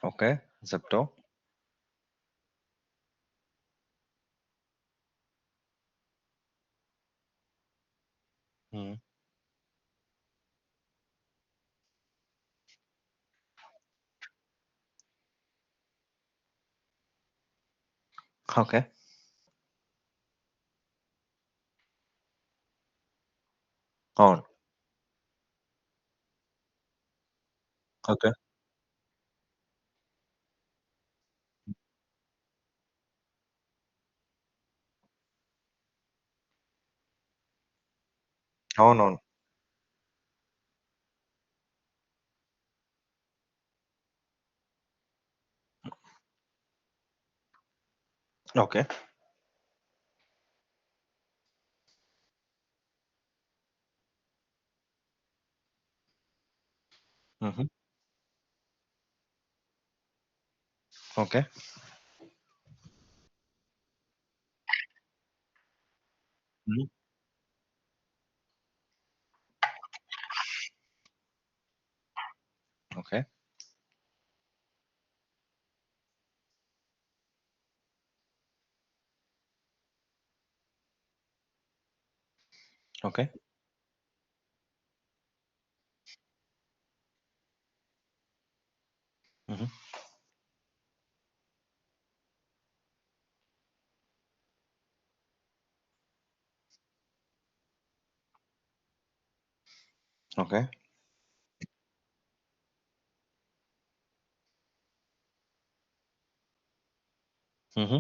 Okay. Zepto. హ్మ్. Okay. అవును. Okay. అవునవును. ఓకే. హుహు. ఓకే. హ్మ్. ఓకే. ఓకే. హుహు. ఓకే. హుహు.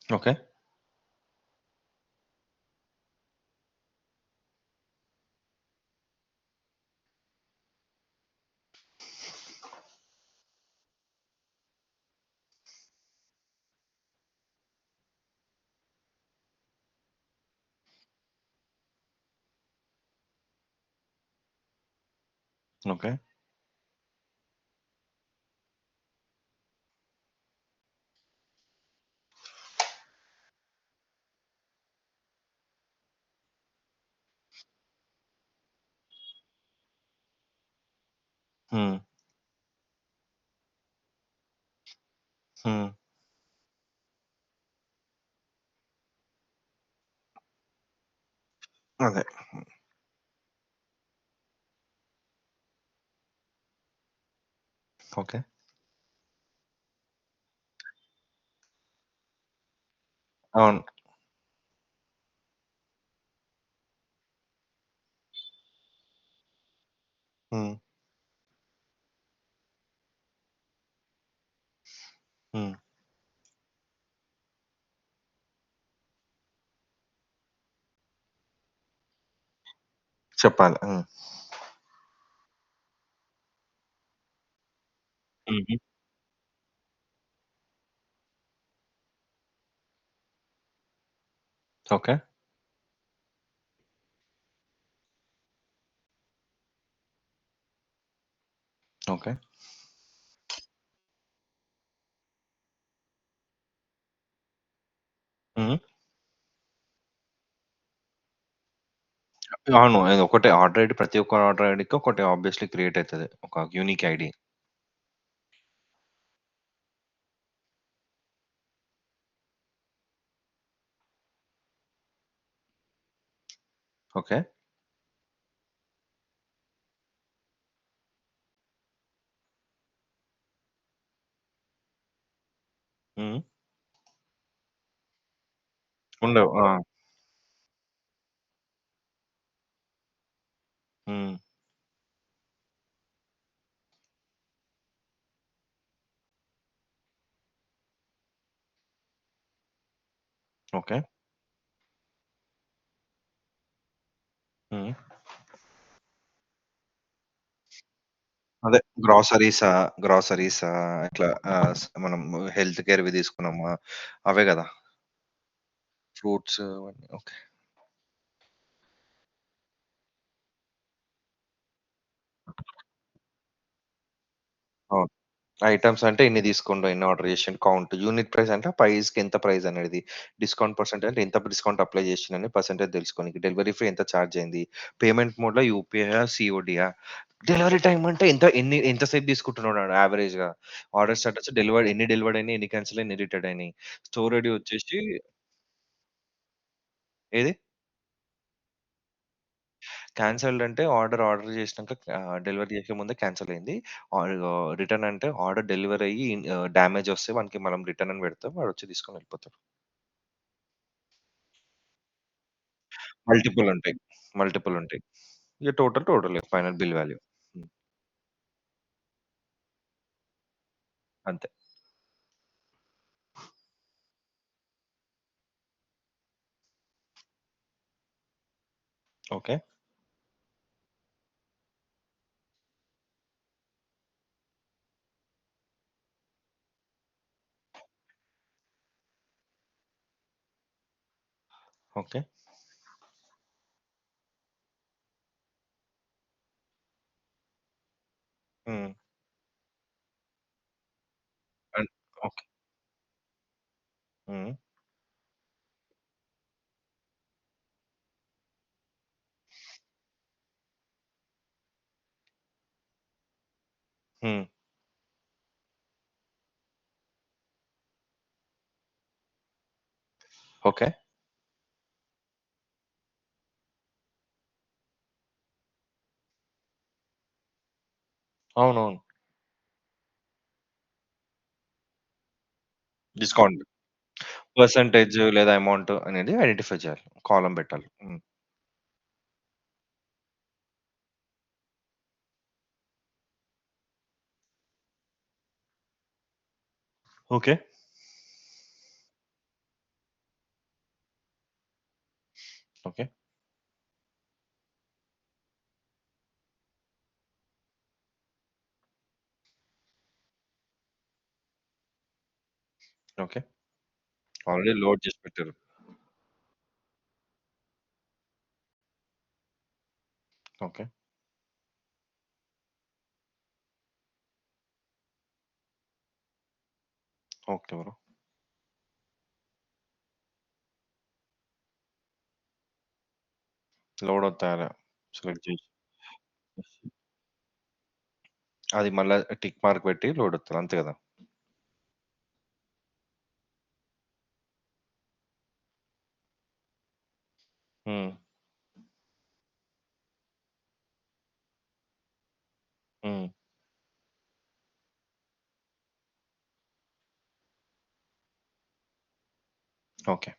ఓకే. ఓకే. హ్మ్. హ్మ్. అదే. ఓకే. అవును. హ్మ్. హ్మ్. చెప్పాలి. హ్మ్. హుహు. ఓకే. ఓకే. హ్మ్. అవును. అది ఒకటే ఆర్డర్ ఐడీ ప్రతి ఒక్క ఆర్డర్ ఐడీకి ఒకటి ఆబ్వియస్‌లీ క్రియేట్ అయితది. ఒక యూనిక్ ఐడీ. ఓకే. హ్మ్. ఉండవు. ఆ! హ్మ్. ఓకే. హ్మ్. అదే గ్రోసరీసా ఇట్లా మనం హెల్త్ కేర్‌వి తీసుకున్నామా అవే గదా! ఫ్రూట్స్ అవన్నీ. ఓకే. అవును. ఐటెమ్స్ అంటే ఇన్ని తీసుకోండి, ఇన్ని ఆర్డర్ చేసిండు కౌంట్. యూనిట్ ప్రైస్ అంటే ప్రైస్‌కి ఎంత ప్రైస్ అనేది. డిస్కౌంట్ పర్సెంటేజ్ అంటే ఎంత డిస్కౌంట్ అప్లై చేసిండని పర్సెంటేజ్ తెలుసుకోనికి. డెలివరీ ఫీ ఎంత చార్జ్ అయింది. పేమెంట్ మోడ్‌లో యూపీఐయా? సీఓడీయా? డెలివరీ టైమ్ అంటే ఎంత సేపు తీసుకుంటున్నాడు ఆడు యావరేజ్‌గా. ఆర్డర్ స్టేటస్ డెలివర్డ్ అయినాయి, ఎన్ని క్యాన్సెల్ అయినాయి, ఎన్ని రిటర్న్ అయినాయి. స్టోర్ ఐడీ వచ్చేసి ఏది? క్యాన్సెల్డ్ అంటే ఆర్డర్ చేసినాక డెలివరీ చేసే ముందే క్యాన్సెల్ అయింది. రిటర్న్ అంటే ఆర్డర్ డెలివరీ అయ్యి డ్యామేజ్ వస్తే వానికి మనం రిటర్న్ అని పెడతాం. వాడొచ్చి తీసుకొని వెళ్ళిపోతాడు. మల్టిపుల్ ఉంటాయి. మల్టిపుల్ ఉంటాయి. ఇక టోటల్ ఫైనల్ బిల్ వాల్యూ. హ్మ్. అంతే. ఓకే. ఓకే. హ్మ్. అన్ ఓకే. హ్మ్. హ్మ్. ఓకే. అవునవును. డిస్కౌంట్. పర్సెంటేజ్ లేదా అమౌంట్ అనేది ఐడెంటిఫై చేయాలి. కాలమ్ పెట్టాలి. హ్మ్. Okay. Okay. Okay. Already load చేసి పెట్టారు. ఓకే. Okay bro. లోడ్ అవుతారా సెలెక్ట్ చేసి. అది మళ్ళా టిక్ మార్క్ పెట్టి లోడ్ అవుతది. అంతే కదా! హ్మ్. హ్మ్. ఓకే.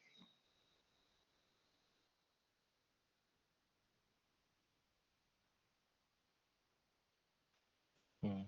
హ్మ్.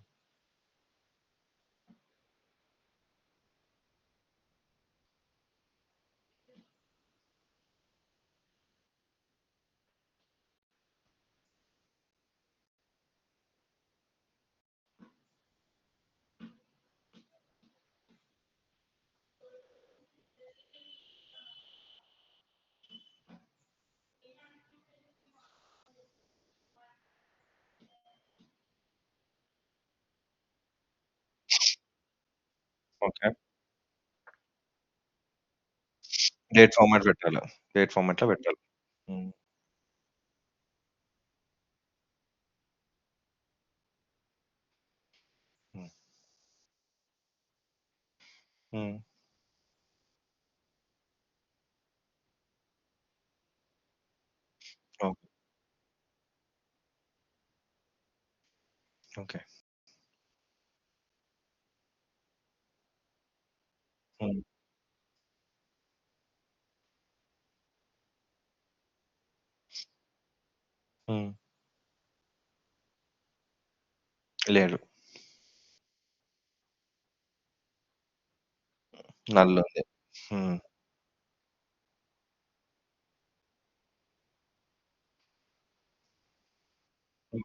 ఓకే. డేట్ ఫార్మాట్ పెట్టాలి. డేట్ ఫార్మాట్‌లో పెట్టాలి. హ్మ్. హ్మ్. హ్మ్. ఓకే. ఓకే. హ్మ్. హ్మ్. లేదు. నల్లుంది. హ్మ్. హ్మ్.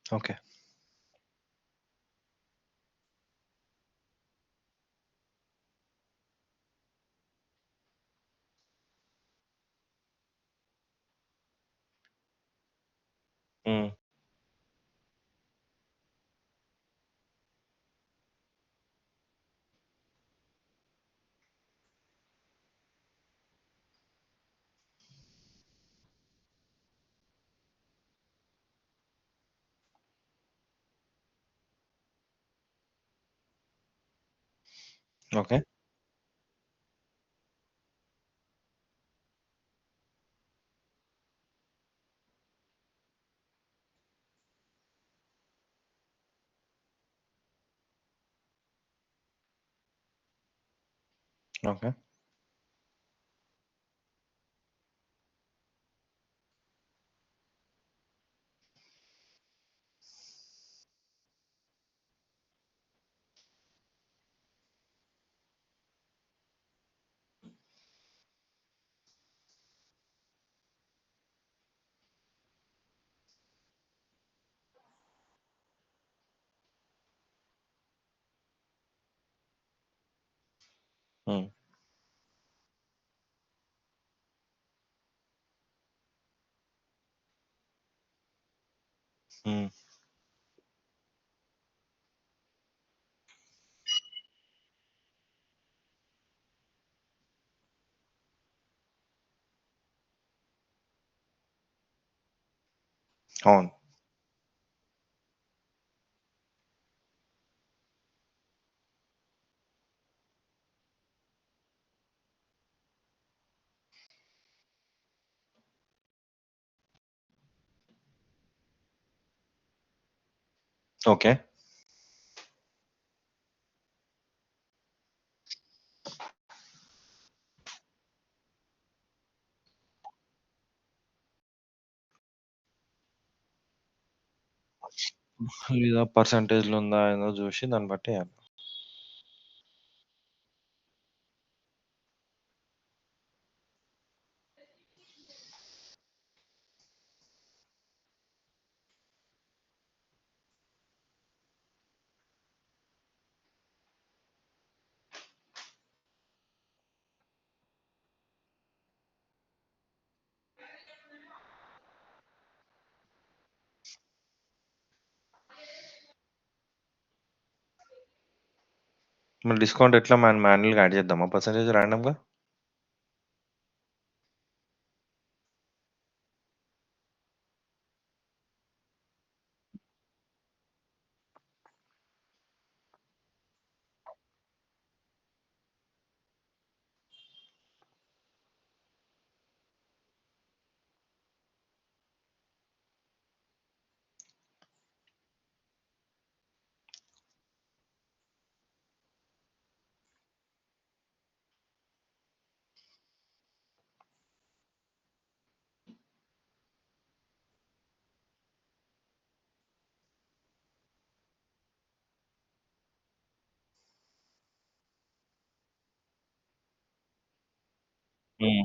ఓకే. ఓకే. ఓకే. హ్మ్. హ్మ్. అవును. ఓకే. లేదా పర్సెంటేజ్‌లో ఉందా ఏదో జూసి దాన్ని బట్టి ఎయాలి. మరి డిస్కౌంట్ ఎట్లా మాన్యుయల్‌గా యాడ్ చేద్దామా పర్సెంటేజ్ రాండమ్‌గా? హ్మ్.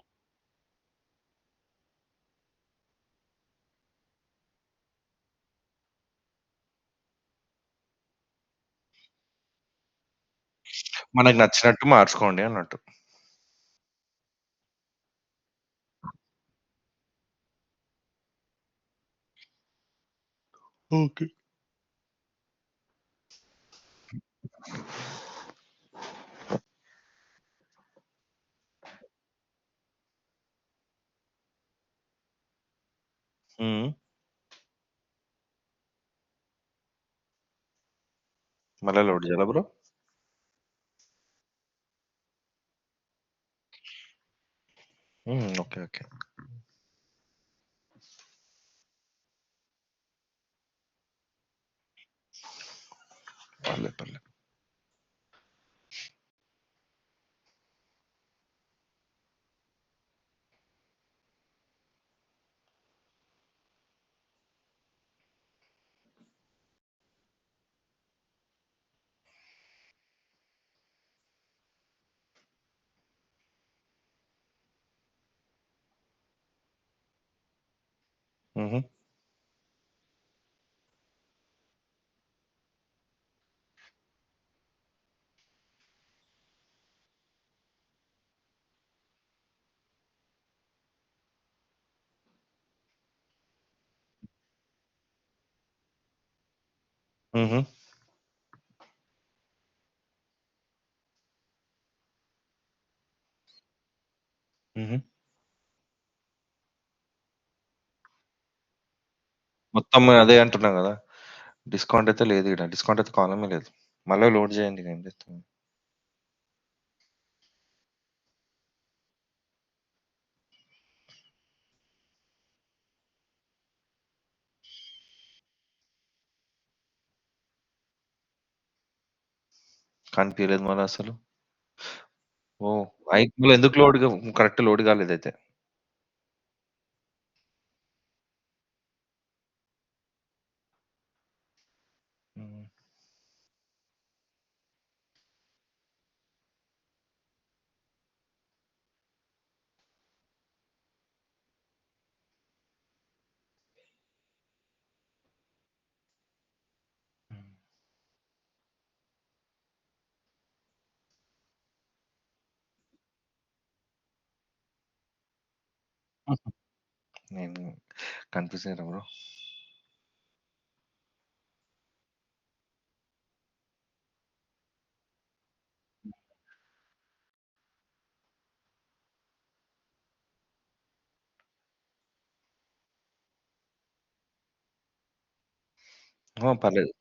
మనకు నచ్చినట్టు మార్చుకోండి అన్నట్టు. ఓకే. హ్మ్. మళ్ళా లోడ్ చేయాలా బ్రో? హ్మ్. ఓకే. ఓకే. పర్లేదు. పర్లేదు. హుహు. హుహు. హుహు. మొత్తం అదే అంటున్నా గదా! డిస్కౌంట్ అయితే లేదు ఈడ. డిస్కౌంట్ అయితే కాలమే లేదు. మళ్ళా లోడ్ చేయండి ఇగ ఏం చేస్తాం. కనిపియలేదు మరసలు. ఓహ్! మళ్ళెందుకు లోడ్‌గా కరెక్ట్ లోడ్ కాలేదయితే. హ్మ్. హ్మ్. హుహు. నేను కన్‌ఫ్యూజ్ అయ్యారా బ్రో? ఆ! పర్లేదు.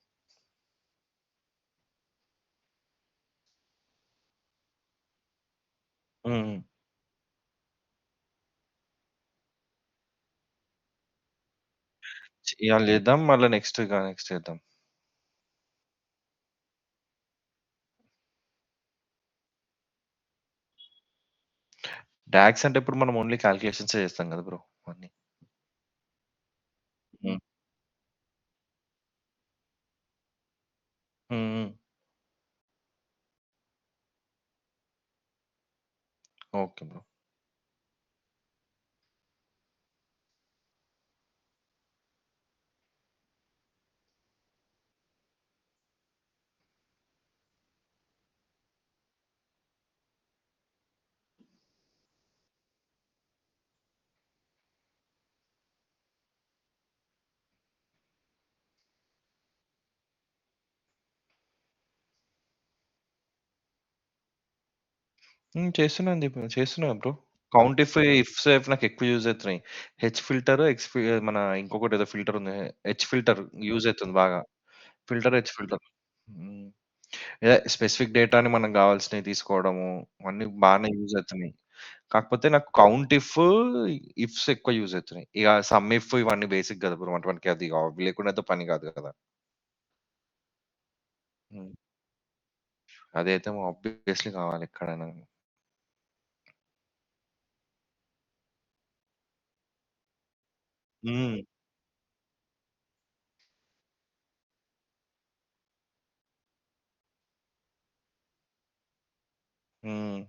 హ్మ్. ఇయాల చేద్దాం. మళ్ళా నెక్స్ట్ చేద్దాం. డాక్స్ అంటే ఇప్పుడు మనం ఓన్లీ కాలిక్యులేషన్సే చేస్తాం కదా బ్రో! అన్నీ. హ్మ్. హ్మ్. హ్మ్. Okay bro. హ్మ్. చేస్తున్నా బ్రో. కౌంటిఫై, ఇఫ్‌సేఫ్ నాకెక్కువ యూజ్ అయితున్నాయి. హెచ్ ఫిల్టర్, మన ఇంకొకటేదో ఫిల్టర్ ఉంది. హెచ్ ఫిల్టర్ యూజ్ అయితుంది బాగా. H filter. హ్మ్. స్పెసిఫిక్ డేటాని మనకు గావాల్సినయి తీసుకోవడము, అన్నీ బానే యూజ్ అయితున్నాయి. కాకపోతే నాకు ఇఫ్స్ ఎక్కువ యూజ్ అయితున్నాయి. ఇగ సమ్ ఇఫ్ ఇవన్నీ బేసిక్ గదా బ్రో! మనకి అది అవి లేకుండా అయితే పని గాదు గదా! హ్మ్. అదైతే ఆబ్వియస్‌లీ కావాలి ఎక్కడైనా. హ్మ్. హ్మ్.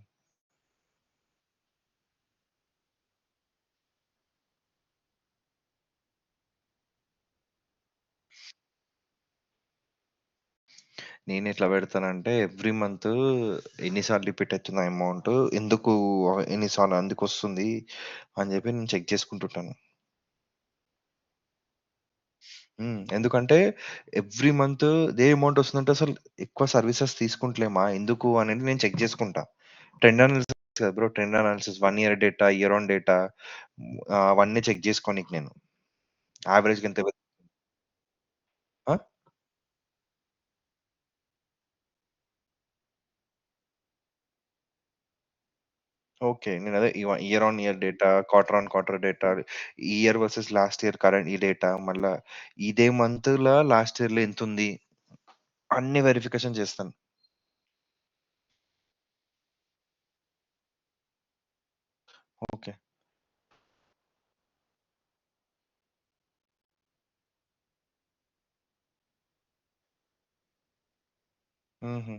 నేనెట్లా పెడతానంటే ఎవ్రీ మంత్ ఎన్ని సార్లు రిపీట్ అయితుంది అమౌంట్, ఎందుకు ఎన్ని సార్లు ఎందుకొస్తుంది అని జెప్పి నేను చెక్ చేసుకుంటుంటాను. ఎందుకంటే ఎవ్రీ మంత్ ఇదే అమౌంట్ వస్తుందంటే అసలు ఎక్కువ సర్వీసెస్ తీసుకుంటలేమా? ఎందుకు అనేది నేను చెక్ చేసుకుంటా. ట్రెండ్ అనాలిసిస్ కదా bro! Trend analysis 1 year data, year on data అవన్నీ చెక్ చేసుకోనీకి నేను. యావరేజ్‌గా ఎంత ఆ! ఓకే. నేనదే year on year data, quarter on quarter data, ఈ year versus last year current ఈ డేటా, మళ్ళా ఇదే మంత్‌ల లాస్ట్ ఇయర్‌లో ఎంతుంది, అన్ని వెరిఫికేషన్ చేస్తాను. ఓకే. హుహు.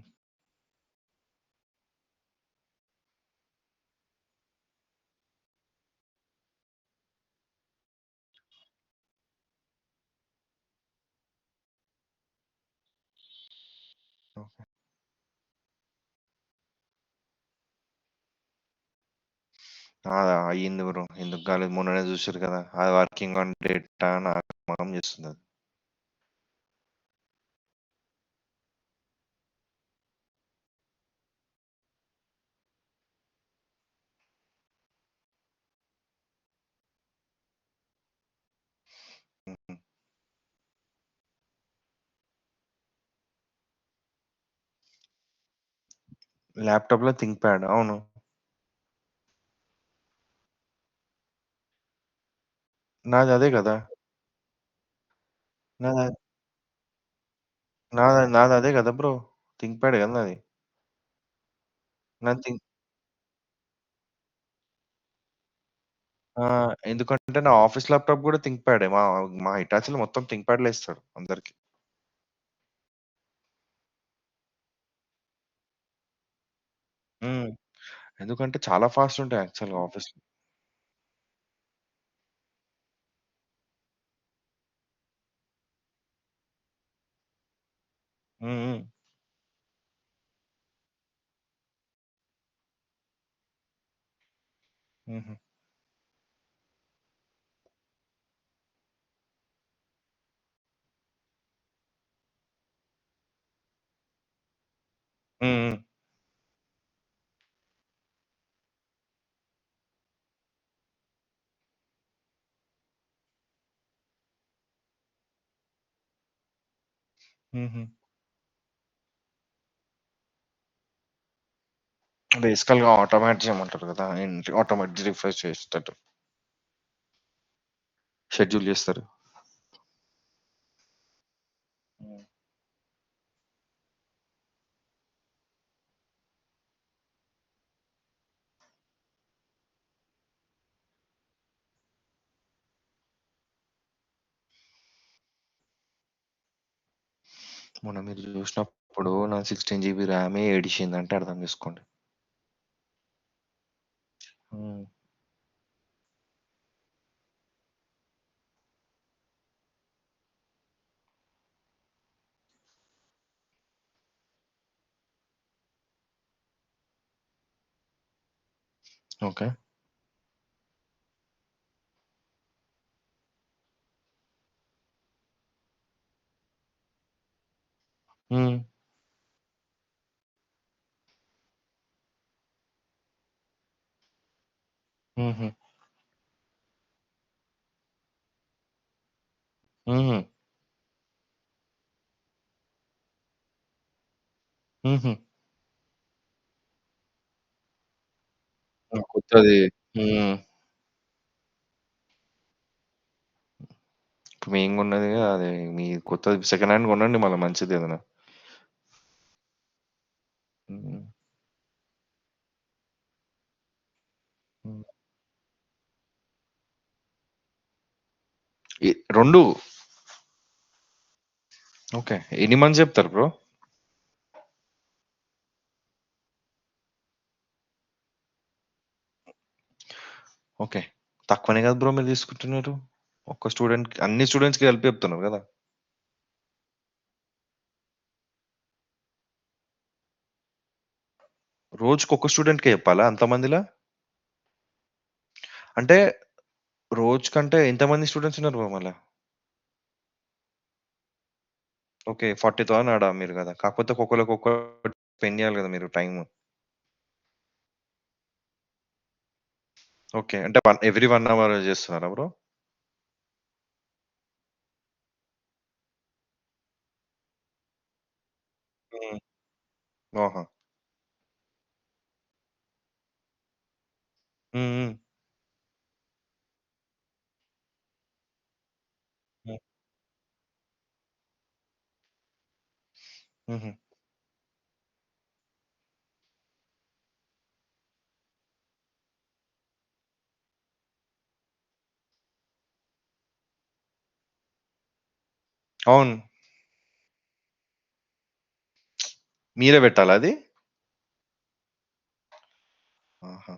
ఓకే. ఆ! అయింది బ్రో. ఎందుకు కాలేదు మొన్ననే చూసిర్రు కదా! అది వర్కింగ్ ఆన్ డేటా అని ఆగమాగం చేస్తుందది. హుహు. ల్యాప్‌టాప్‌లో థింక్‌ప్యాడ్ అవును. నాదదే గదా! నాద నాదదే గదా బ్రో! థింక్‌ప్యాడే గదా నాది. నథింగ్. ఆ! ఎందుకంటే నా ఆఫీస్ ల్యాప్‌టాప్ గూడా థింక్ ప్యాడే. మా హిటాచీలో మొత్తం థింక్ ప్యాడ్‌లే ఇస్తాడు అందరికి. హ్మ్. ఎందుకంటే చాలా ఫాస్ట్ ఉంటాయి యాక్చువల్‌గా ఆఫీస్‌లో. హ్మ్. హ్మ్. హుహు. హ్మ్. హ్మ్. హుహు. బేసికల్‌గా ఆటోమేట్ చేయమంటారు గదా! ఏంటి ఆటోమేట్ రిఫ్రెష్ చేసేటట్టు షెడ్యూల్ జేస్తారు. హ్మ్. మొన్న మీరు జూసినప్పుడు నా 16 జీబీ ర్యామే ఏడిషిందంటే అర్థం జేసుకోండి. హ్మ్. ఓకే. హ్మ్. హుహు. హుహు. హుహు. ఆ! కొత్తది. హ్మ్. ఇప్పుడు మేము గొన్నది అదే మీ కొత్తది సెకండ్ హ్యాండ్ గొనండి మళ్ళా మంచిదేదైనా. హ్మ్. హ్మ్. 2 ఓకే. ఎన్ని మంత్స్ జెప్తారు బ్రో? ఓకే. తక్కువనే గదా బ్రో మీరు తీసుకుంటున్నారు. ఒక్క స్టూడెంట్‌కి అన్ని స్టూడెంట్స్‌కి కలిపి చెప్తున్నారు గదా! రోజుకొక్క స్టూడెంట్‌కే చెప్పాలా అంతమందిలా? అంటే రోజుకంటే ఎంతమంది స్టూడెంట్స్ ఉన్నారు బ్రో మళ్ళా? ఓకే. 40,000 ఆడ మీరు గదా! కాకపోతే ఒక్కొక్కళ్ళకి ఒక్కొక్కటి స్పెండ్ జేయాలి గదా మీరు టైము. ఓకే. అంటే ఎవ్రీ 1 అవర్ జేస్తున్నారా బ్రో? హ్మ్. ఆహా! హ్మ్. హ్మ్. హ్మ్. హుహు. అవును. మీరే బెట్టాలా అది? ఆహా!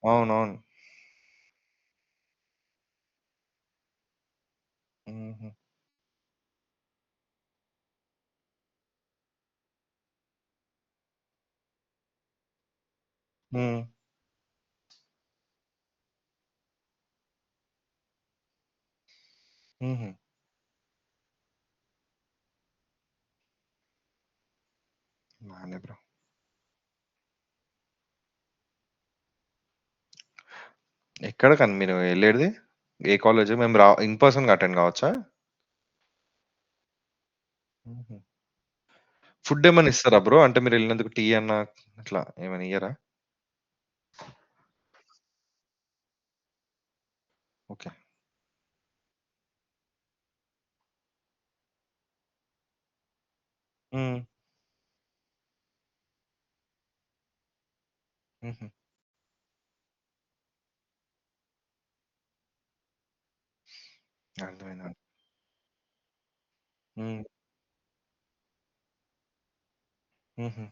అవునవును. హుహు. హ్మ్. హుహు. బానే బ్రో. ఎక్కడ కానీ మీరు ఎళ్ళేడిది? ఏ కాలేజు? మేము ఇన్ పర్సన్‌గా అటెండ్ గావచ్చా? హుహు. ఫుడ్ ఏమన్నా ఇస్తారా బ్రో? అంటే మీరెళ్ళినందుకు టీ అన్నా అట్లా ఏమైనా ఇయ్యరా? ఓకే. హ్మ్. హుహు. అర్థమైంది. హ్మ్. హుహు.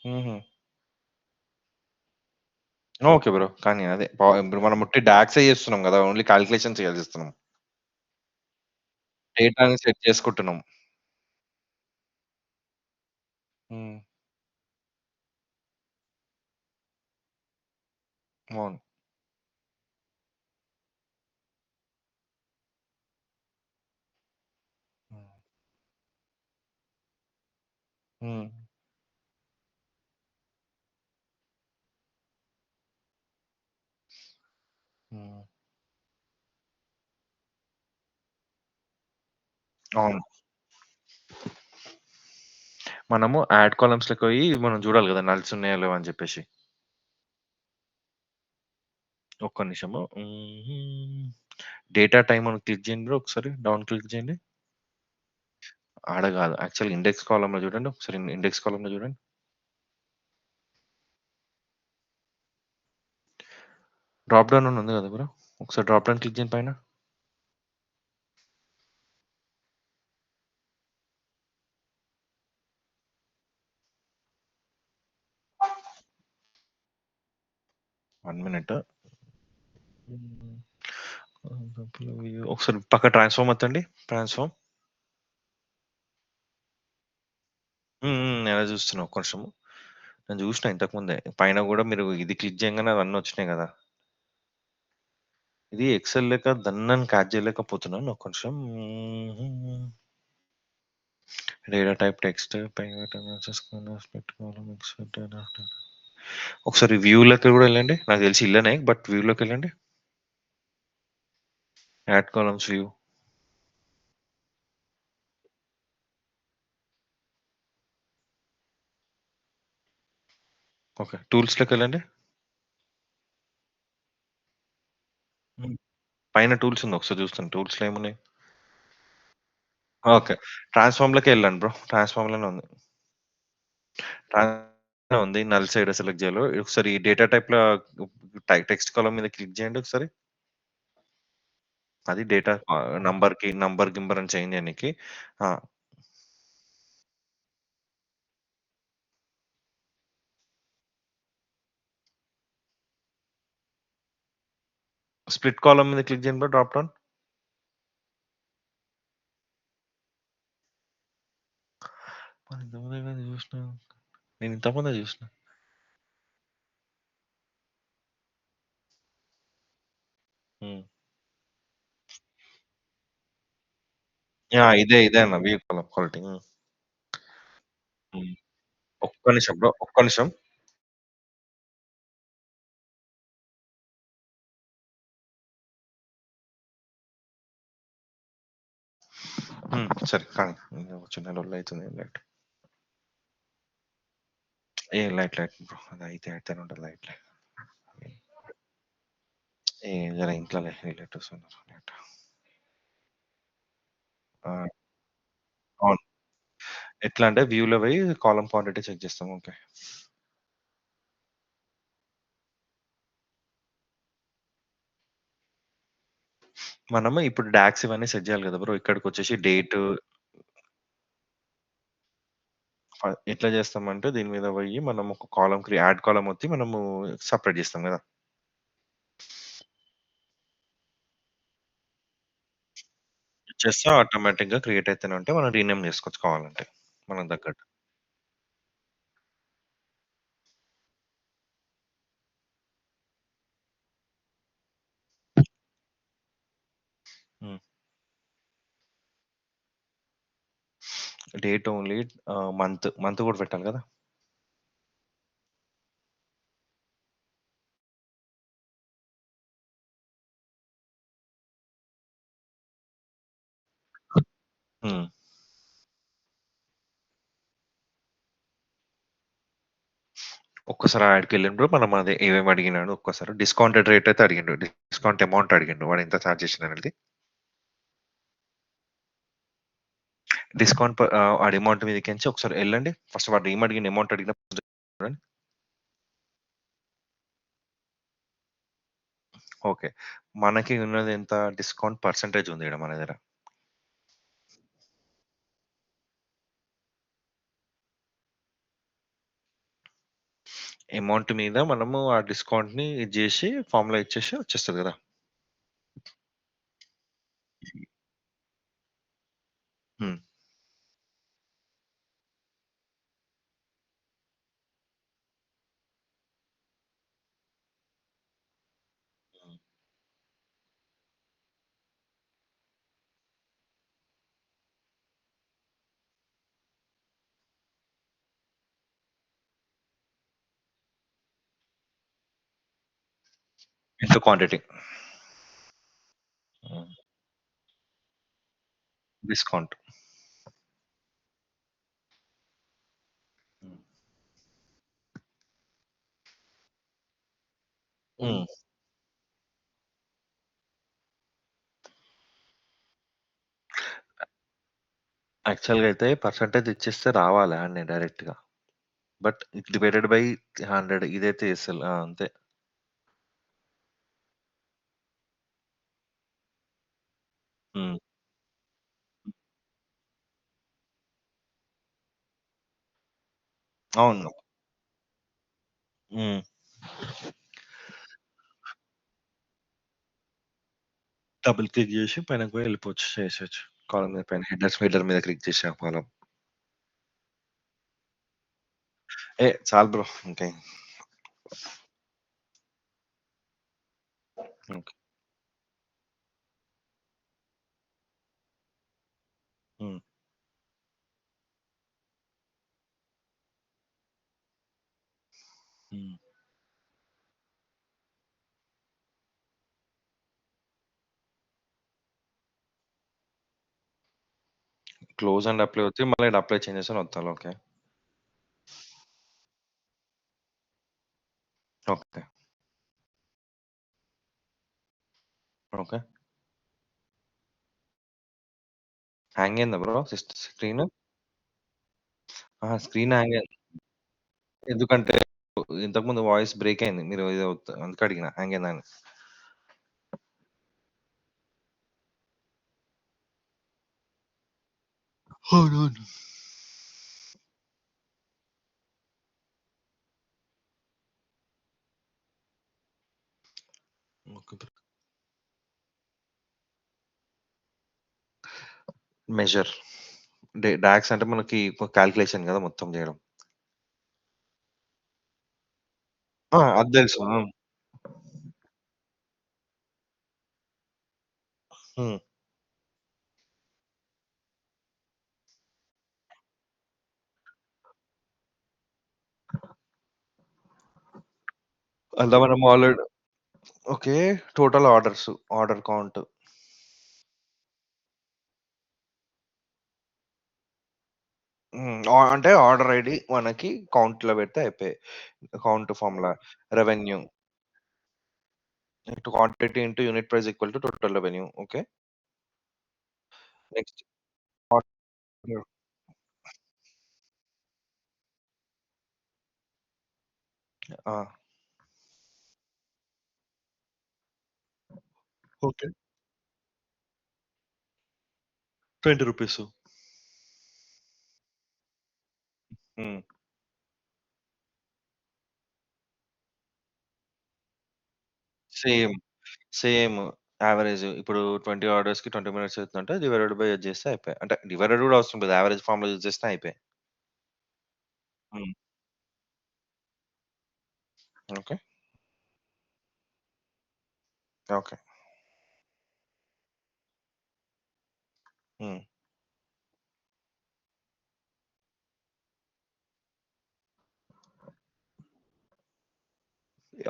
హుహు. Okay bro. కానీ అదే ఇప్పుడు మనం ఉట్టి డాక్సే చేస్తున్నాం గదా! ఓన్లీ కాలిక్యులేషన్స్ చేసేస్తున్నాం. డేటాని సెట్ చేసుకుంటున్నాం. హ్మ్. అవును. హ్మ్. హ్మ్. హ్మ్. అవును. మనము యాడ్ కాలమ్న్స్‌లోకి పోయి మనం జూడాలి గదా! నల్స్ ఉన్నాయా లేవా అని జెప్పేసి. ఒక్క నిమిషము. డేటా టైమ్ అని క్లిక్ చేయండి బ్రో ఒకసారి. డౌన్ క్లిక్ చేయండి. ఆడ గాదు. యాక్చువల్‌గా ఇండెక్స్ కాలమ్‌లో జూడండి. ఒకసారి ఇండెక్స్ కాలమ్‌లో జూడండి. డ్రాప్ డౌన్ అని ఉంది గదా బ్రో! ఒకసారి డ్రాప్ డౌన్ క్లిక్ చేయండి పైన. 1 మినిట్. హ్మ్. ఒకసారి పక్క ట్రాన్స్‌ఫార్మ్ ఒత్తండి. ట్రాన్స్‌ఫార్మ్. నేనే జూస్తున్నా ఒక్క నిమిషము. నేను జూషినా ఇంతకుముందే. పైన గూడా మీరు ఇది క్లిక్ చేయంగానే అవన్నీ వచ్చినాయి గదా! ఇది ఎక్సెల్ లేక దన్నని క్యాచ్ జేయలేకపోతున్నాను. ఒక్క నిమిషం. Data type text private split column expect ఒకసారి వ్యూలోకి గూడా ఎళ్ళండి. నాకు తెలిసి ఇళ్ళనే బట్ వ్యూలోకెళ్ళండి. Add columns view. ఓకే. టూల్స్‌లోకెళ్ళండి. హ్మ్. పైన టూల్స్ ఉంది. ఒకసారి చూస్తాను. టూల్స్‌లో ఏమున్నాయి? ఓకే. ట్రాన్స్‌ఫార్మ్‌లోకే ఎళ్ళండి బ్రో. ట్రాన్స్‌ఫార్మ్‌లోనే ఉంది. ఉంది. నల్ సైడ్ సెలెక్ట్ చేయాలో ఒకసారి డేటా టైప్‌లో టెక్స్ట్ కాలమ్ మీద క్లిక్ చేయండి ఒకసారి. అది డేటా నంబర్ గింబర్ అని చేంజ్ చేయనీకి. ఆ! స్ప్లిట్ కాలమ్ మీద క్లిక్ చేయండి బ్రో డ్రాప్ డౌన్. మరి ఇంతకుముందే కదా చూసినా. నేను ఇంతకుముందే చూసినా. హ్మ్. యాహ్! ఇదే అన్న వ్యూ కాలమ్ క్వాలిటీ. హ్మ్. ఒక్క నిమిషం బ్రో. ఒక్క నిమిషం. సరే కానీ. చిన్న లొల్లి అయితుంది. లైట్. Light bro. అదయితే అయితేనే ఉంటది లైట్. జర ఇంట్లోనే రిలేటివ్స్ ఉన్నారు. లైట్. ఆ! అవును. ఎట్లా అంటే వ్యూలో పోయి కాలమ్ క్వాంటిటీ చెక్ చేస్తాం. ఓకే. మనము ఇప్పుడు డాక్స్ ఇవన్నీ సెట్ చేయాలి కదా బ్రో! ఇక్కడికొచ్చేసి డేటు ఎట్లా చేస్తామంటే దీని మీద పోయి మనం ఒక యాడ్ కాలమ్ ఒత్తి మనము సెపరేట్ చేస్తాం కదా! చేస్తే ఆటోమేటిక్‌గా క్రియేట్ అయితేనే ఉంటే మనం రీనేమ్ చేసుకోవచ్చు కావాలంటే. మనకు తగ్గట్టు. హ్మ్. డేట్ ఓన్లీ మంత్ కూడా పెట్టాలి కదా! హ్మ్. ఒక్కసారి ఆడికెళ్ళినప్పుడు మనం అదే ఏమేమి అడిగినాడు ఒక్కసారి డిస్కౌంటెడ్ రేట్ అయితే అడిగిండు. డిస్కౌంట్ అమౌంట్ అడిగిండు. వాడు ఎంత చార్జ్ చేసిండనేది. ఆడి అమౌంట్ మీదకించి ఒకసారి ఎళ్ళండి. ఫస్ట్ వాడు ఏం అడిగిండు అమౌంట్ అడిగినప్పుడు చూడండి. ఓకే. మనకి ఉన్నది ఎంత డిస్కౌంట్ పర్సెంటేజ్ ఉంది ఈడ మన దగ్గర. అమౌంట్ మీద మనము ఆ డిస్కౌంట్‌ని ఇది జేసి ఫార్ములా ఇచ్చేసి వచ్చేస్తది గదా! హ్మ్. హ్మ్. Into quantity. హ్మ్. డిస్కౌంట్. హ్మ్. హ్మ్. యాక్చువల్‌గా అయితే పర్సెంటేజ్ ఇచ్చేస్తే రావాలి ఆడనే డైరెక్ట్‌గా. బట్ డివైడెడ్ బై 100 ఇదైతే చేస్తలు. ఆ! అంతే. హ్మ్. అవును. హ్మ్. డబుల్ క్లిక్ జేసి పైనకి పోయి వెళ్ళిపోవచ్చు. చేసేయొచ్చు. కాలమ్ మీద పైన హెడర్ మీద క్లిక్ చేసి ఆ కాలమ్. చాలు బ్రో. ఇంకేం. ఓకే. హ్మ్. హ్మ్. క్లోజ్ అండ్ అప్లై వచ్చి మళ్ళీ ఈడ అప్లై చేంజెస్ అని ఒత్తాలి. ఓకే. ఓకే. ఓకే. హ్యాంగ్ అయిందా బ్రో స్క్రీను? ఆహా! స్క్రీన్ హ్యాంగ్ అయింది. ఎందుకంటే ఇంతకుముందు వాయిస్ బ్రేక్ అయింది. మీరు ఏదో అందుకే అడిగిన హ్యాంగ్ అయిందా అని. అవునవును. Okay bro. మెజర్. డాక్స్ అంటే మనకి కాలిక్యులేషన్ గదా! మొత్తం జేయడం. అది తెలుసు. ఆ! హ్మ్. అలా మనం ఓకే. Total order count. అంటే ఆర్డర్ ఐడీ మనకి కౌంట్‌లో పెడితే అయిపాయే. Count formula. Revenue. Quantity into unit price equal to total revenue. Okay. Next order. ఆ! ఓకే. రూ. 20. హ్మ్. సేమ్. Same average. ఇప్పుడు 20 ఆర్డర్స్‌కి 20 మినిట్స్ అవుతుందంటే డివైడెడ్ బై అది చేస్తే అయిపాయే. అంటే డివైడెడ్ కూడా అవసరం లేదు. యావరేజ్ ఫార్ములా యూజ్ చేసినా అయిపాయే. హ్మ్. ఓకే. ఓకే. హ్మ్.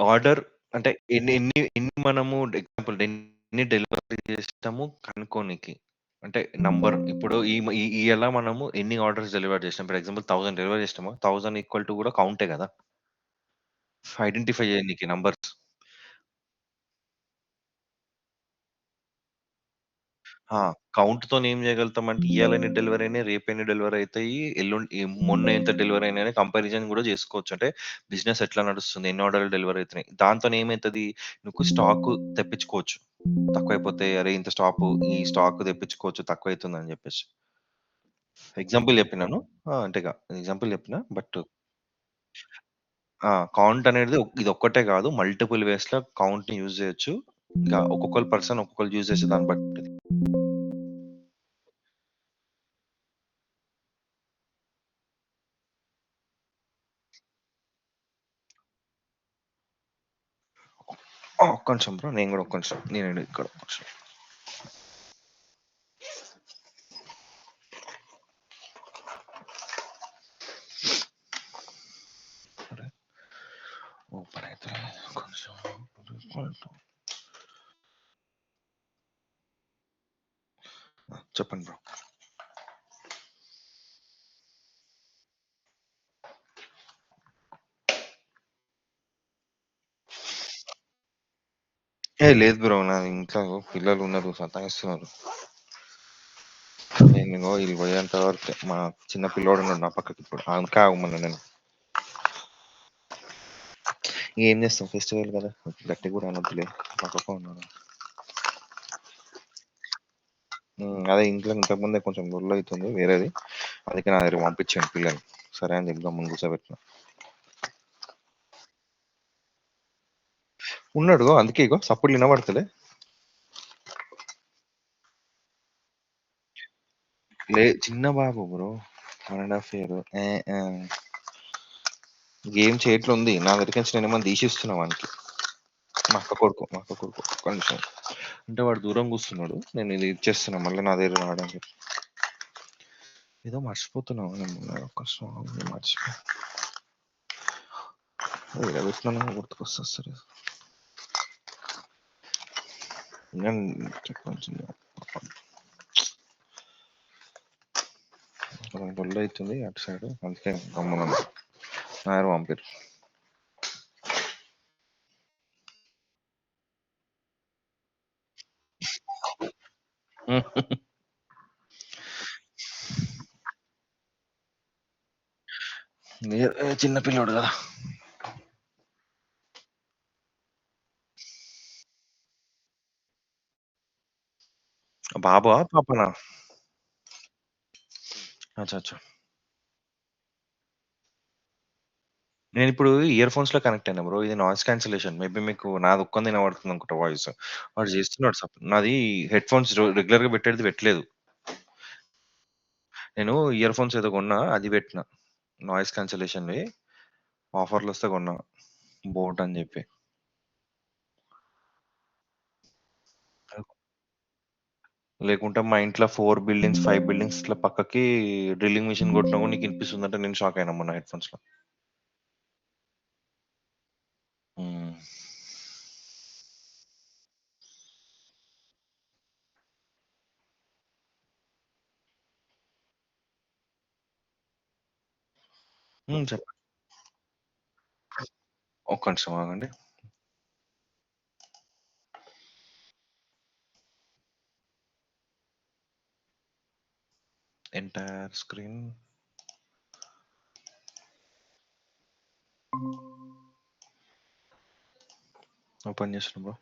ఆర్డర్ అంటే ఎన్ని మనము ఎగ్జాంపుల్ ఎన్ని డెలివరీ చేస్తాము కనుక్కోనికి. అంటే నంబర్ ఇప్పుడు ఇయాల మనము ఎన్ని ఆర్డర్స్ డెలివర్ చేసినాం. ఫర్ ఎగ్జాంపుల్ 1000 డెలివరీ చేసినామా 1000 ఈక్వల్ టు కూడా కౌంటే గదా! ఐడెంటిఫై చేయనీకి నంబర్స్. ఆ! కౌంట్‌తోని ఏం చేయగలుగుతామంటే ఇయాల ఎన్ని డెలివరీ అయినాయి, రేపు ఎన్ని డెలివరీ అయితాయి, మొన్న ఎంత డెలివరీ అయినాయి అని కంపారిజన్ కూడా చేసుకోవచ్చు. అంటే బిజినెస్ ఎట్లా నడుస్తుంది, ఎన్ని ఆర్డర్‌లు డెలివరీ అయితున్నాయి. దాంతోని ఏమైతది, నువ్వు స్టాకు తెప్పించుకోవచ్చు. తక్కువైపోతే అరే! ఇంత ఈ స్టాక్ తెప్పించుకోవచ్చు తక్కువైతుందని చెప్పేసి. ఎగ్జాంపుల్ చెప్పినాను. అంటే ఎగ్జాంపుల్ చెప్పినా. బట్ కౌంట్ అనేది ఇదొక్కటే కాదు. మల్టిపుల్ వేస్‌లో కౌంట్‌ని యూజ్ చేయొచ్చు. ఇగ ఒక్కొక్కళ్ళు పర్సన్ ఒక్కొక్కళ్ళు యూజ్ చేసే దాన్ని బట్టి. ఒక్క నిమిషం బ్రో. నేను కూడా ఒక్క నిమిషం. నేను ఇక్కడ ఒక్క నిమిషం. అరే! ఓపెన్ అయితలేదు. ఒక్క నిమిషం. చెప్పండి బ్రో. లేదు బ్రో. నాది ఇంట్లో పిల్లలు ఉన్నారు. సతాయిస్తున్నారు. నేనిగో ఈళ్ళు పోయేంత వరకే. మా చిన్న పిల్లోడున్నాడు నా పక్కకి ఇప్పుడు. అందుకే ఆగమన్నా నేను. ఏం చేస్తాం ఫెస్టివల్ కదా! గట్టిగా కూడా అనొద్దులే. పక్కకే ఉన్నాడు. అదే ఇంట్లో ఇంతకుముందే కొంచెం లొల్లి అయితుంది వేరేది. అందుకే నా దగ్గరికి పంపించాను పిల్లని. సరే అని చెప్పి గమ్మున కూర్చోబెట్టిన. ఉన్నాడు. అందుకే ఇగో సప్పుడ్లు వినబడతలే. చిన్న బాబు బ్రో. 1 ½ ఇయర్. ఆ! గేమ్ చేతిలో ఉంది. నా దగ్గరకేంచి నేనేమన్నా తీసిస్తున్నా వానికి. మా అక్క కొడుకు. ఒక్క నిమిషం. అంటే వాడు దూరం కూర్చున్నాడు. నేను ఇది ఇచ్చేస్తున్నా. మళ్ళీ నా దగ్గర రావడానికి. ఏదో మర్చిపోతున్నావు నేను ఒక్క నిమిషం మర్చిపోయా. ఈడ పెట్టినాను గుర్తుకొస్తా సరే. నేను కొంచెం గొల్ల అవుతుంది అటు సైడ్. అందుకే గమ్మున నా దగ్గర పంపిరు. చిన్న పిల్లోడు కదా. బాబా పాపనా? అచ్చా అచ్చా. నేనిప్పుడు ఇయర్ ఫోన్స్‌లో కనెక్ట్ అయినా బ్రో. ఇది నాయిస్ క్యాన్సెలేషన్. మేబీ మీకు నాది ఒక్కంది వినబడుతుంది అనుకుంటా వాయిస్. వాడు చేస్తున్నాడు నాది హెడ్ ఫోన్స్ రెగ్యులర్‌గా పెట్టేది పెట్టలేదు. నేను ఇయర్ ఫోన్స్ ఏదో కొన్నా అది పెట్టినా. నాయిస్ క్యాన్సెలేషన్‌వి ఆఫర్‌లో వస్తే కొన్నా. బోట్ అని చెప్పి. లేకుంటే మా ఇంట్లో 4 బిల్డింగ్స్, 5 బిల్డింగ్స్ ఇట్లా పక్కకి డ్రిల్లింగ్ మెషిన్ కొట్టినా కూడా నీకు ఇనిపిస్తుందంటే నేను షాక్ అయినా మొన్న హెడ్ ఫోన్స్‌లో. హ్మ్. చెప్పండి. ఒక్క నిమిషం ఆగండి. ఎంటైర్ స్క్రీన్ ఓపెన్ చేస్తున్నా బ్రో.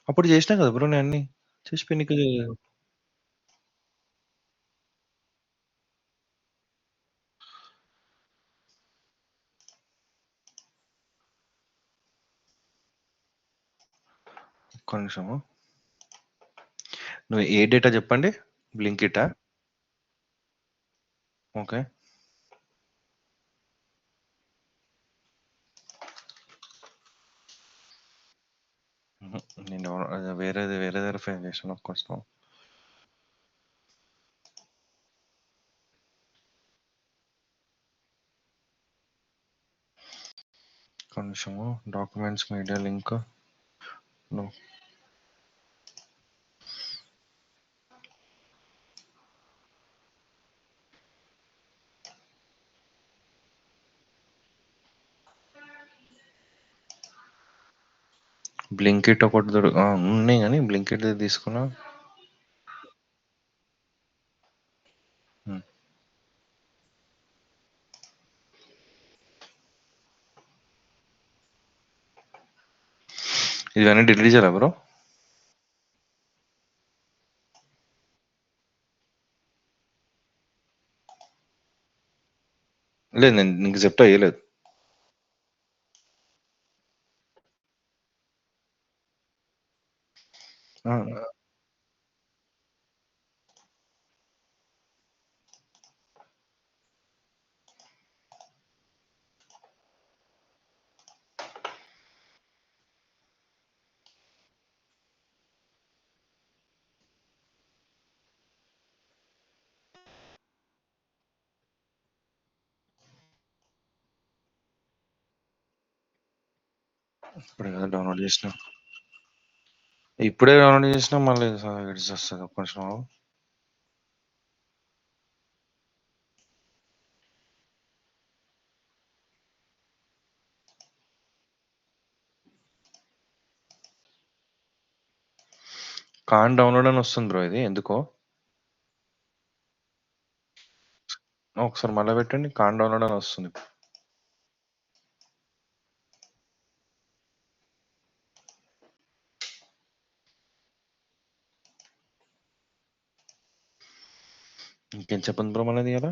అప్పుడు చేసినా కదా బ్రో నేను అన్ని. చేసిపోయి నీకు ఒక్క నిమిషము. నువ్వు ఏ డేటా చెప్పండి? బ్లింకిటా? ఓకే. హుహు. నేను వేరేది వెరిఫై చేశాను ఒక్క నిమిషం. ఒక్క నిమిషము. Documents media link. No. Blinkit ఒకటి ఉన్నాయి గానీ బ్లింకిట్‌ది తీసుకున్నా. హ్మ్. ఇవన్నీ డిలీట్ చేయాలా బ్రో? లేదు, నేను నీకు జెప్టో ఎయలేదు. ఆ! ఇప్పుడే కదా డౌన్‌లోడ్ చేసినా. ఇప్పుడే డౌన్‌లోడ్ చేసినా మళ్ళీ ఎడిసొస్తది. ఒక్క నిమిషం ఆగు. కాన్ డౌన్‌లోడ్ అని వస్తుంది బ్రో ఇది ఎందుకో. ఒకసారి మళ్ళా పెట్టండి. కాన్ డౌన్‌లోడ్ అని వస్తుంది. ఇంకేం చెప్పండి బ్రో మళ్ళీ ఇయాల?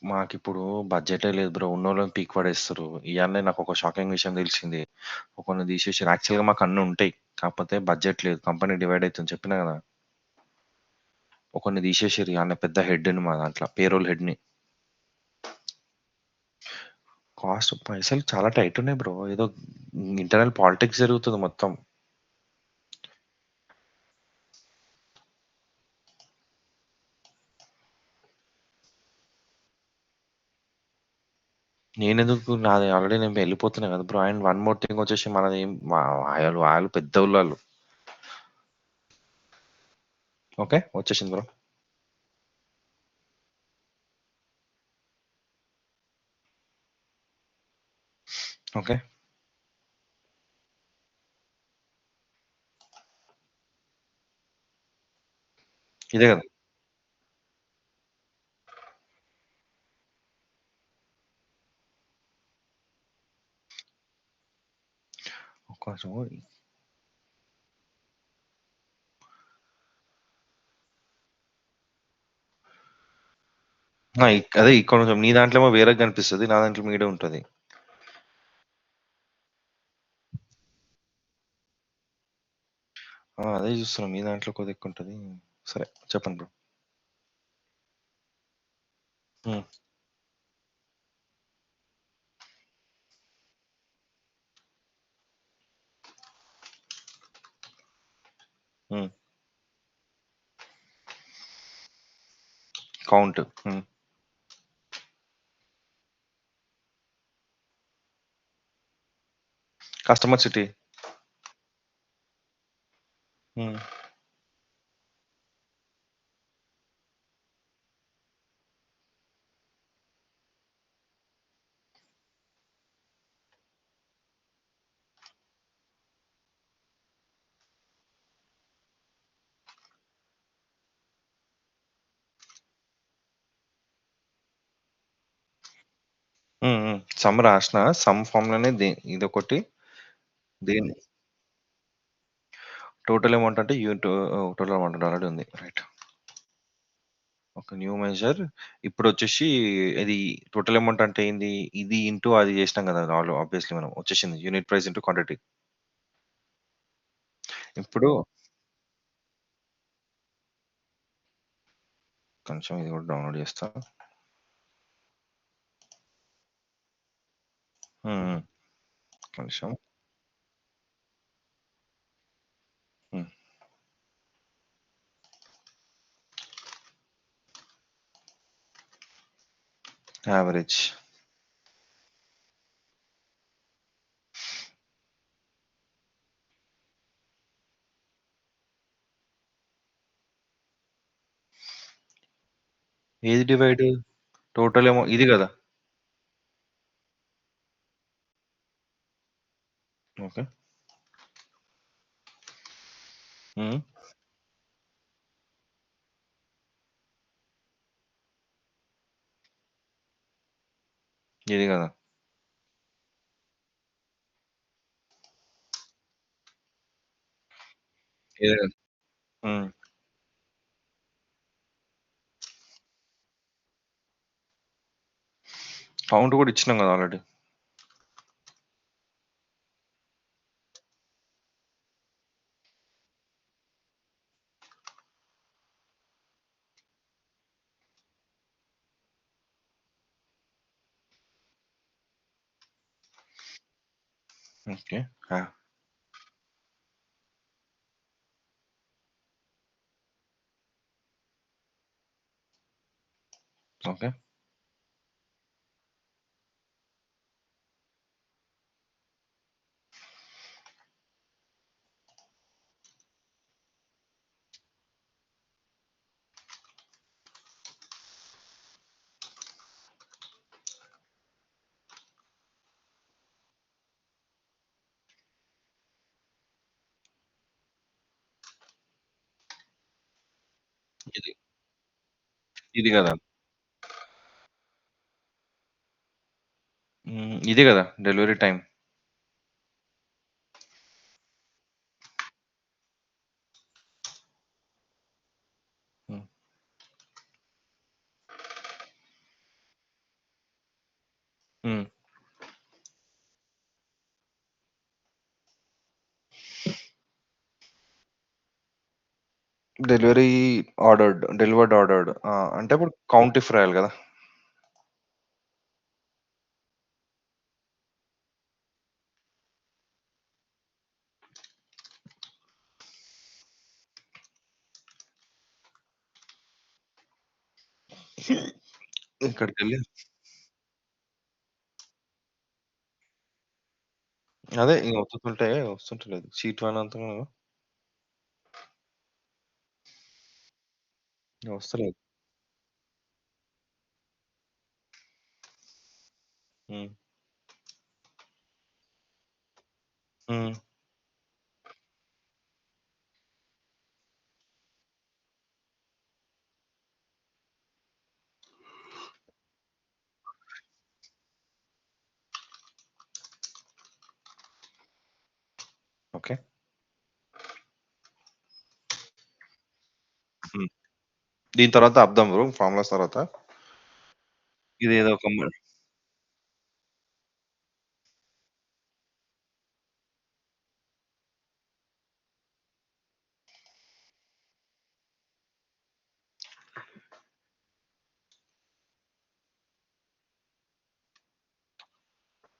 మాకిప్పుడు బడ్జెటే లేదు బ్రో. ఉన్నోళ్ళని పీకి పడేస్తుర్రు. ఇయాలనే నాకొక షాకింగ్ విషయం తెలిసింది. ఒకడిని తీసేసిర్రు. యాక్చువల్‌గా మాకు అన్నుంటాయి. కాకపోతే బడ్జెట్ లేదు. కంపెనీ డివైడ్ అయితుంది చెప్పినా గదా! ఒకడిని తీసేసిర్రు. ఇయాలనే పెద్ద హెడ్‌ని మా దాంట్ల. పేరోల్ హెడ్‌ని. కాస్ట్ పైసలు చాలా టైట్ ఉన్నాయి బ్రో. ఏదో ఇంటర్నల్ పాలిటిక్స్ జరుగుతుంది మొత్తం. నాది ఆల్రెడీ నేను వెళ్ళిపోతున్నా కదా bro. And one more thing వచ్చేసి మనది వాళ్ళు పెద్దోళ్ళు. ఓకే. వచ్చేసింది బ్రో. ఓకే. ఇదే కదా! ఒక్క నిమిషం. అదే ఇక్కడ కొంచెం నీ దాంట్లో ఏమో వేరేగా కనిపిస్తది. నా దాంట్లో మీదే ఉంటది. అదే చూస్తున్నా. మీ దాంట్లో కొద్దిగా ఎక్కువుంటది. సరే చెప్పండి బ్రో. హ్మ్. హ్మ్. కౌంట్. హ్మ్. Customer city. హ్మ్. హ్మ్. హ్మ్. సమ్ రాసిన. సమ్ ఫార్మ్‌లోనే ఇదొకటి. దేని టోటల్ అమౌంట్ అంటే టోటల్ అమౌంట్ ఆల్రెడీ ఉంది. రైట్. ఒక న్యూ మెజర్ ఇప్పుడొచ్చేసి ఇది టోటల్ అమౌంట్ అంటే ఏంది? ఇది ఇంటూ అది చేసినాం కదా! ఆబ్వియస్‌లీ మనం వచ్చేసింది. Unit price into quantity. ఇప్పుడు కొంచెం ఇది కూడా డౌన్‌లోడ్ చేస్తా. హ్మ్. హ్మ్. ఒక్క నిమిషం. హ్మ్. యావరేజ్. ఏది డివైడ్? టోటల్ ఏమో ఇది గదా! ఓకే. హ్మ్. ఇది గదా! ఇదే గదా! హ్మ్. కౌంట్ గూడా ఇచ్చినాం గదా! ఆల్రెడీ. ఓకే. ఆ! ఓకే. ఇది. ఇది గదా! హ్మ్. ఇది గదా! Delivery time. హ్మ్. హ్మ్. Delivery delivered ordered. ఆ! అంటే ఇప్పుడు కౌంట్ ఇఫ్ రాయాలి గదా! ఇక్కడికెళ్ళి అదే ఇంగ ఒత్తుతుంటే వస్తుంటలేదు. షీట్ 1 అంతా వస్తలేదు. హ్మ్. హ్మ్. ఓకే. హ్మ్. దీని తర్వాత అబ్దాం బ్రో ఫార్ములాస్ తర్వాత. ఇదేదో ఒక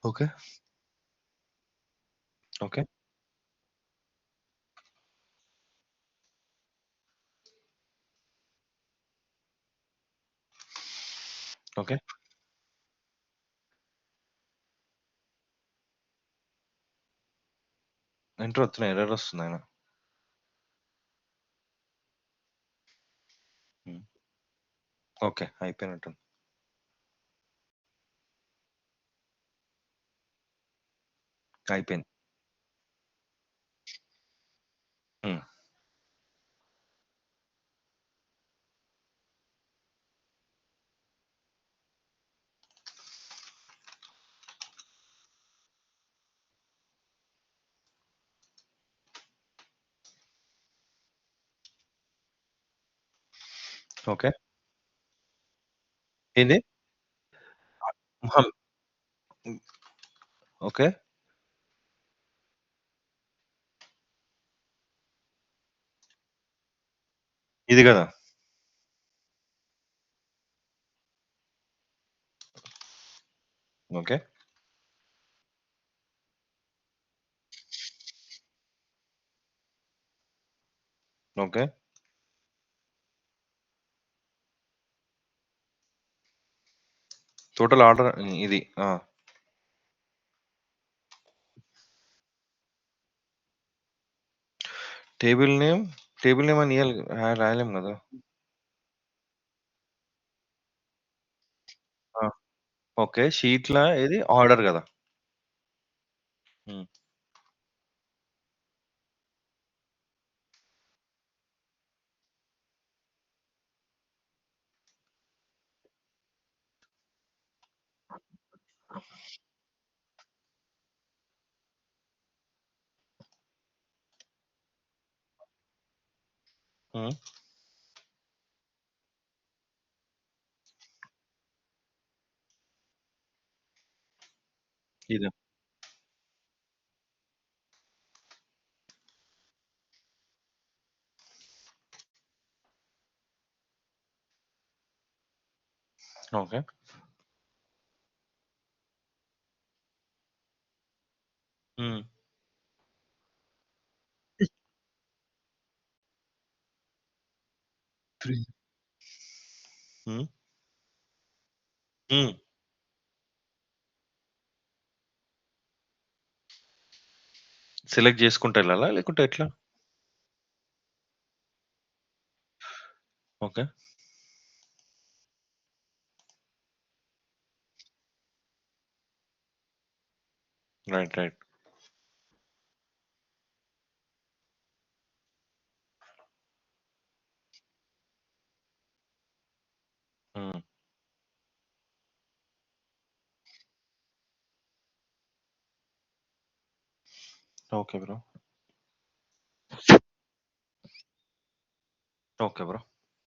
ఓకే. ఓకే. ఓకే. ఎంటర్ వస్తున్నాయి. ఎర్రర్ వస్తుందాయన. హ్మ్. ఓకే. అయిపోయినట్టుంది. అయిపోయింది. హ్మ్. ఓకే. ఏంది? మహం హ్మ్. ఓకే. ఇది గదా! ఓకే. ఓకే. టోటల్ ఆర్డర్ ఇది. ఆ! టేబుల్ నేమ్, టేబుల్ నేమ్ అని రాయలేం గదా! ఓకే. షీట్‌లా ఏది ఆర్డర్ గదా! హ్మ్. హ్మ్. ఇది. ఓకే. హ్మ్. 3 హ్మ్. హ్మ్. సెలెక్ట్ జేసుకుంటా ఎళ్ళాలా? లేకుంటే ఎట్లా? ఓకే. రైట్. రైట్. హ్మ్. Okay bro. Okay bro.